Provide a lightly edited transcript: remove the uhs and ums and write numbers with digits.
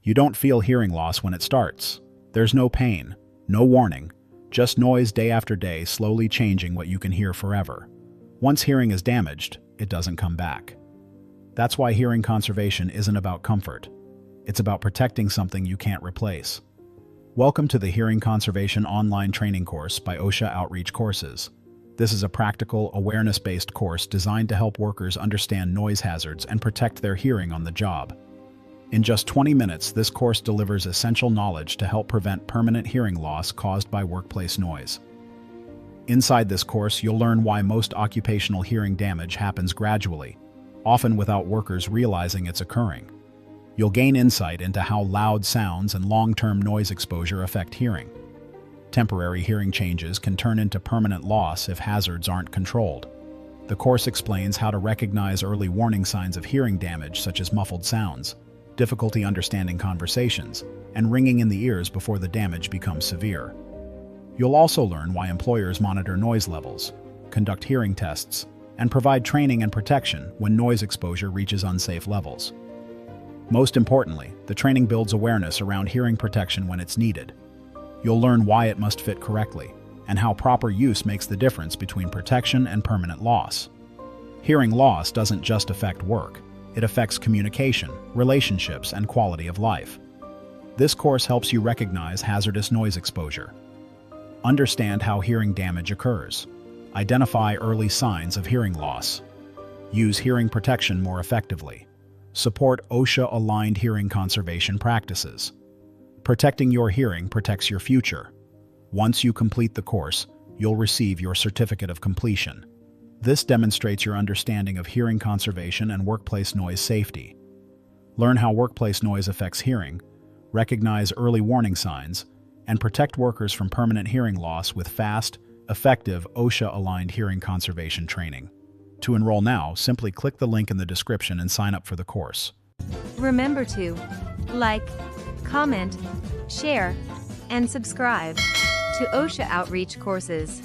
You don't feel hearing loss when it starts. There's no pain, no warning, just noise day after day slowly changing what you can hear forever. Once hearing is damaged, it doesn't come back. That's why hearing conservation isn't about comfort. It's about protecting something you can't replace. Welcome to the Hearing Conservation Online Training Course by OSHA Outreach Courses. This is a practical, awareness-based course designed to help workers understand noise hazards and protect their hearing on the job. In just 20 minutes, this course delivers essential knowledge to help prevent permanent hearing loss caused by workplace noise. Inside this course, you'll learn why most occupational hearing damage happens gradually, often without workers realizing it's occurring. You'll gain insight into how loud sounds and long-term noise exposure affect hearing. Temporary hearing changes can turn into permanent loss if hazards aren't controlled. The course explains how to recognize early warning signs of hearing damage, such as muffled sounds, difficulty understanding conversations, and ringing in the ears before the damage becomes severe. You'll also learn why employers monitor noise levels, conduct hearing tests, and provide training and protection when noise exposure reaches unsafe levels. Most importantly, the training builds awareness around hearing protection when it's needed. You'll learn why it must fit correctly, and how proper use makes the difference between protection and permanent loss. Hearing loss doesn't just affect work. It affects communication, relationships, and quality of life. This course helps you recognize hazardous noise exposure, understand how hearing damage occurs, identify early signs of hearing loss, use hearing protection more effectively, support OSHA-aligned hearing conservation practices. Protecting your hearing protects your future. Once you complete the course, you'll receive your certificate of completion. This demonstrates your understanding of hearing conservation and workplace noise safety. Learn how workplace noise affects hearing, recognize early warning signs, and protect workers from permanent hearing loss with fast, effective OSHA-aligned hearing conservation training. To enroll now, simply click the link in the description and sign up for the course. Remember to like, comment, share, and subscribe to OSHA Outreach Courses.